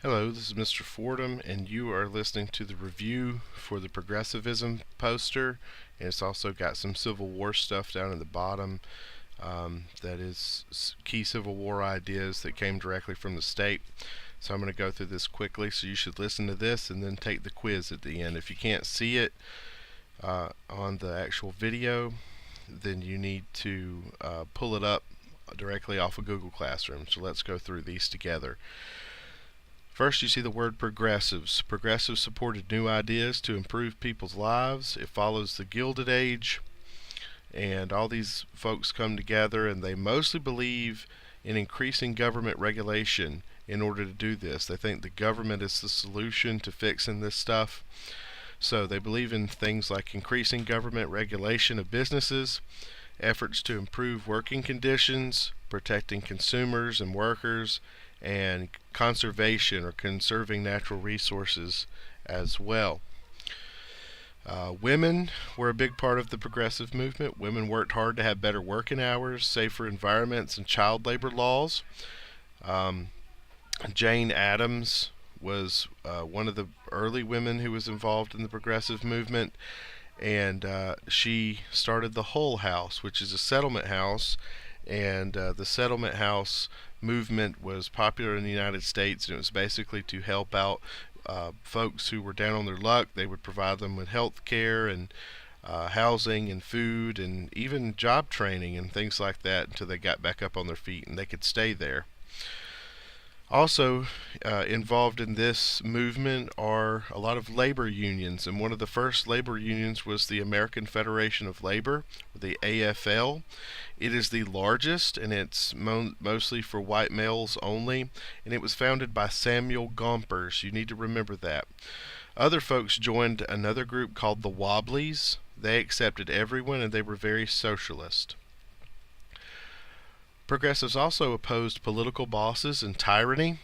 Hello, this is Mr. Fordham, and you are listening to the review for the Progressivism poster. And it's also got some Civil War stuff down at the bottom. That is key Civil War ideas that came directly from the state. So I'm going to go through this quickly, so you should listen to this and then take the quiz at the end. If you can't see it on the actual video, then you need to pull it up directly off of Google Classroom. So let's go through these together. First, you see the word progressives. Progressives supported new ideas to improve people's lives. It follows the Gilded Age, and all these folks come together, and they mostly believe in increasing government regulation in order to do this. They think the government is the solution to fixing this stuff. So they believe in things like increasing government regulation of businesses, efforts to improve working conditions, protecting consumers and workers, and conservation or conserving natural resources as well. Women were a big part of the progressive movement. Women worked hard to have better working hours, safer environments, and child labor laws. Jane Addams was one of the early women who was involved in the progressive movement, and she started the Hull House, which is a settlement house, and the settlement house movement was popular in the United States, and it was basically to help out folks who were down on their luck. They would provide them with health care and housing and food and even job training and things like that until they got back up on their feet and they could stay there. Also involved in this movement are a lot of labor unions, and one of the first labor unions was the American Federation of Labor, the AFL. It is the largest, and it's mostly for white males only, and it was founded by Samuel Gompers. You need to remember that. Other folks joined another group called the Wobblies. They accepted everyone, and they were very socialist. Progressives also opposed political bosses and tyranny,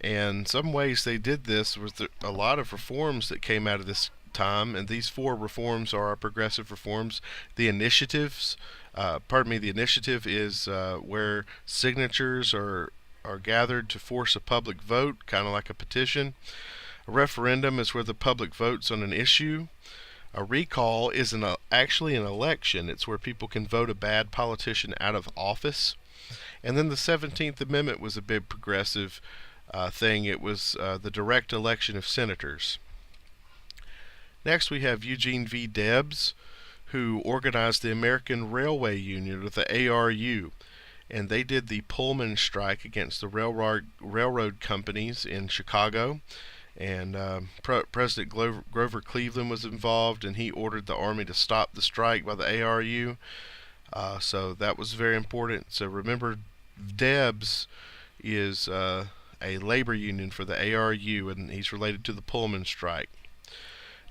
and some ways they did this was a lot of reforms that came out of this time, and these four reforms are our progressive reforms. The initiative is where signatures are gathered to force a public vote, kind of like a petition. A referendum is where the public votes on an issue. A recall is actually an election. It's where people can vote a bad politician out of office. And then the 17th Amendment was a big progressive thing. It was the direct election of senators. Next we have Eugene V. Debs, who organized the American Railway Union, or the ARU. And they did the Pullman strike against the railroad companies in Chicago. And President Grover Cleveland was involved, and he ordered the army to stop the strike by the ARU. So that was very important. So remember, Debs is a labor union for the ARU, and he's related to the Pullman strike.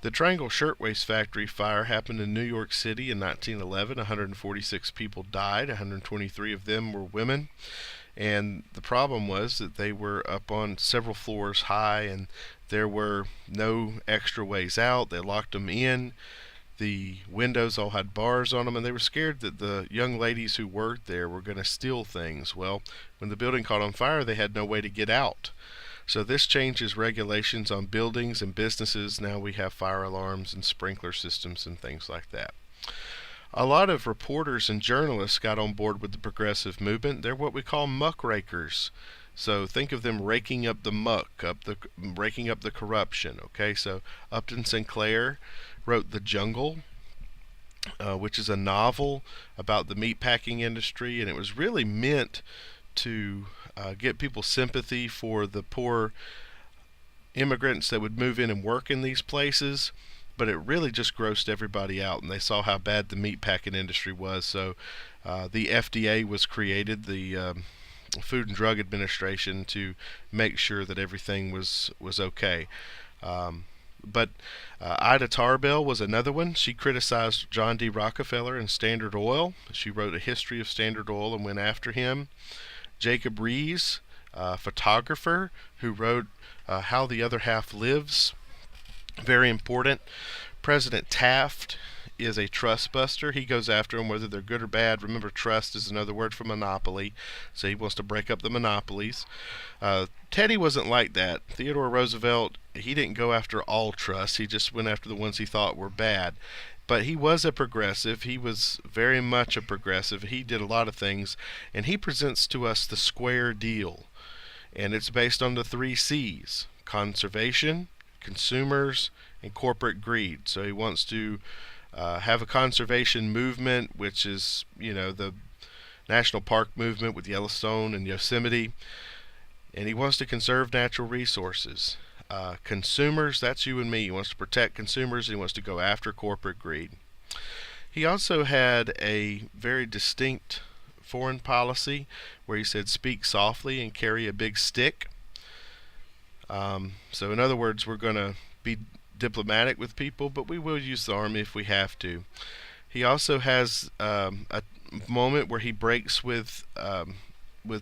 The Triangle Shirtwaist Factory fire happened in New York City in 1911. 146 people died. 123 of them were women. And the problem was that they were up on several floors high, and there were no extra ways out. They locked them in. The windows all had bars on them, and they were scared that the young ladies who worked there were going to steal things. Well, when the building caught on fire, they had no way to get out. So this changes regulations on buildings and businesses. Now we have fire alarms and sprinkler systems and things like that. A lot of reporters and journalists got on board with the progressive movement. They're what we call muckrakers. So think of them raking up the muck, raking up the corruption. Okay, so Upton Sinclair wrote The Jungle, which is a novel about the meatpacking industry, and it was really meant to get people's sympathy for the poor immigrants that would move in and work in these places. But it really just grossed everybody out, and they saw how bad the meatpacking industry was. So the FDA was created, the Food and Drug Administration, to make sure that everything was okay. But Ida Tarbell was another one. She criticized John D. Rockefeller and Standard Oil. She wrote a history of Standard Oil and went after him. Jacob Riis, a photographer, who wrote How the Other Half Lives. Very important. President Taft is a trust buster. He goes after them whether they're good or bad. Remember, trust is another word for monopoly, so he wants to break up the monopolies. Teddy wasn't like that. Theodore Roosevelt, he didn't go after all trusts. He just went after the ones he thought were bad. But he was a progressive. He was very much a progressive. He did a lot of things, and he presents to us the square deal. And it's based on the 3 C's: conservation, consumers, and corporate greed. So he wants to have a conservation movement, which is, the national park movement with Yellowstone and Yosemite. And he wants to conserve natural resources. Consumers, that's you and me. He wants to protect consumers, and he wants to go after corporate greed. He also had a very distinct foreign policy where he said speak softly and carry a big stick. So in other words, we're going to be diplomatic with people, but we will use the army if we have to. He also has a moment where he breaks with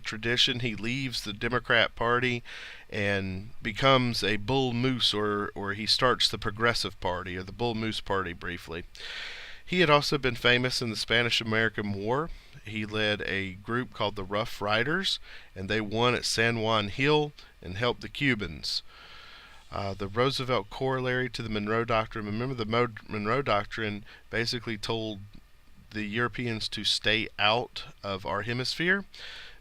tradition. He leaves the Democrat Party and becomes a bull moose, or he starts the Progressive Party, or the Bull Moose Party briefly. He had also been famous in the Spanish-American War. He led a group called the Rough Riders, and they won at San Juan Hill and helped the Cubans. The Roosevelt corollary to the Monroe Doctrine. Remember, the Monroe Doctrine basically told the Europeans to stay out of our hemisphere.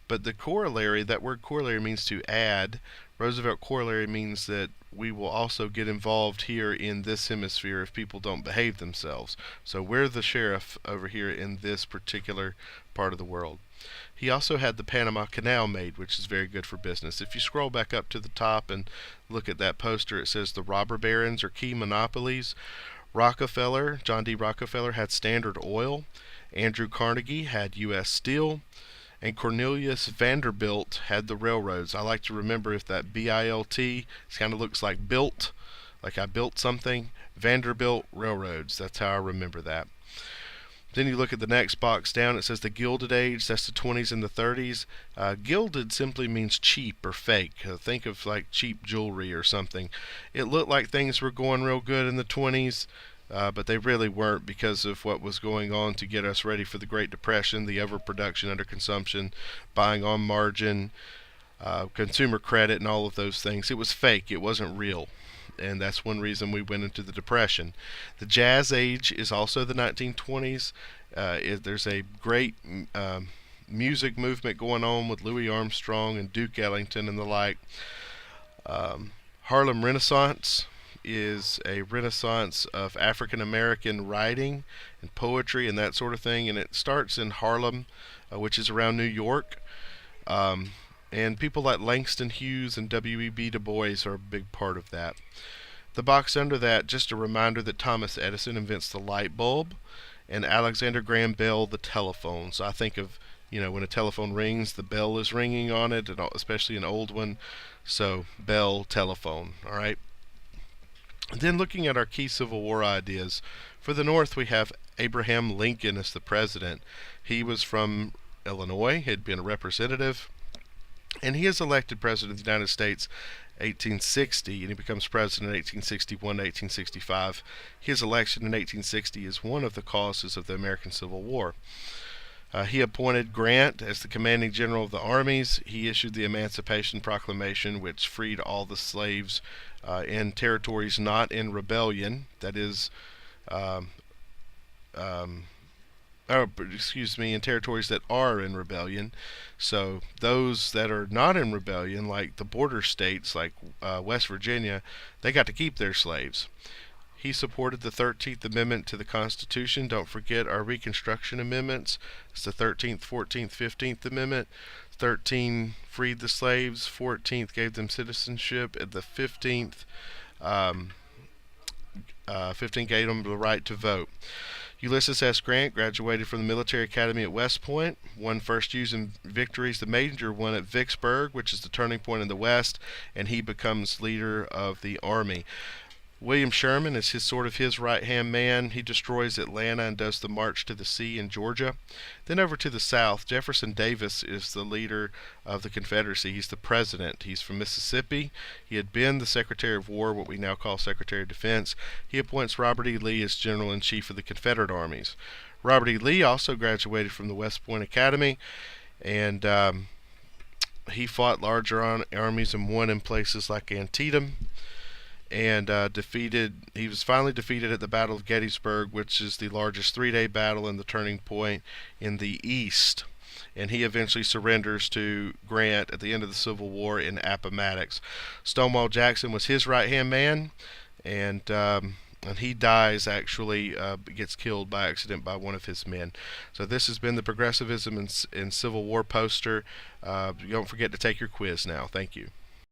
But the corollary, that word corollary means to add. Roosevelt corollary means that we will also get involved here in this hemisphere if people don't behave themselves. So we're the sheriff over here in this particular part of the world. He also had the Panama Canal made, which is very good for business. If you scroll back up to the top and look at that poster, it says the robber barons are key monopolies. Rockefeller, John D. Rockefeller, had Standard Oil. Andrew Carnegie had U.S. Steel. And Cornelius Vanderbilt had the railroads. I like to remember if that B-I-L-T kind of looks like built, like I built something. Vanderbilt Railroads, that's how I remember that. Then you look at the next box down, it says the Gilded Age, that's the 20s and the 30s. Gilded simply means cheap or fake. Think of like cheap jewelry or something. It looked like things were going real good in the 20s. But they really weren't, because of what was going on to get us ready for the Great Depression, the overproduction, underconsumption, buying on margin, consumer credit, and all of those things. It was fake. It wasn't real. And that's one reason we went into the Depression. The Jazz Age is also the 1920s. There's a great music movement going on with Louis Armstrong and Duke Ellington and the like. Harlem Renaissance is a renaissance of African American writing and poetry and that sort of thing, and it starts in Harlem, which is around New York, and people like Langston Hughes and W.E.B. Du Bois are a big part of that. The box under that, just a reminder that Thomas Edison invents the light bulb, and Alexander Graham Bell the telephone. So I think of, when a telephone rings, the bell is ringing on it, and especially an old one, so Bell telephone. All right. Then looking at our key Civil War ideas, for the North we have Abraham Lincoln as the president. He was from Illinois, had been a representative, and he is elected president of the United States 1860, and he becomes president in 1861 to 1865. His election in 1860 is one of the causes of the American Civil War. He appointed Grant as the commanding general of the armies. He issued the Emancipation Proclamation, which freed all the slaves in territories not in rebellion. That is, in territories that are in rebellion. So those that are not in rebellion, like the border states, like West Virginia, they got to keep their slaves. He supported the 13th Amendment to the Constitution. Don't forget our Reconstruction Amendments. It's the 13th, 14th, 15th Amendment. 13 freed the slaves, 14th gave them citizenship, and the 15th gave them the right to vote. Ulysses S. Grant graduated from the Military Academy at West Point, won first using victories, the major one at Vicksburg, which is the turning point in the West, and he becomes leader of the Army. William Sherman is his right-hand man. He destroys Atlanta and does the March to the Sea in Georgia. Then over to the south, Jefferson Davis is the leader of the Confederacy. He's the president. He's from Mississippi. He had been the Secretary of War, what we now call Secretary of Defense. He appoints Robert E. Lee as General-in-Chief of the Confederate armies. Robert E. Lee also graduated from the West Point Academy, and he fought larger armies and won in places like Antietam, and he was finally defeated at the Battle of Gettysburg, which is the largest three-day battle and the turning point in the East. And he eventually surrenders to Grant at the end of the Civil War in Appomattox. Stonewall Jackson was his right-hand man, and he dies, actually, gets killed by accident by one of his men. So this has been the Progressivism in Civil War poster. Don't forget to take your quiz now. Thank you.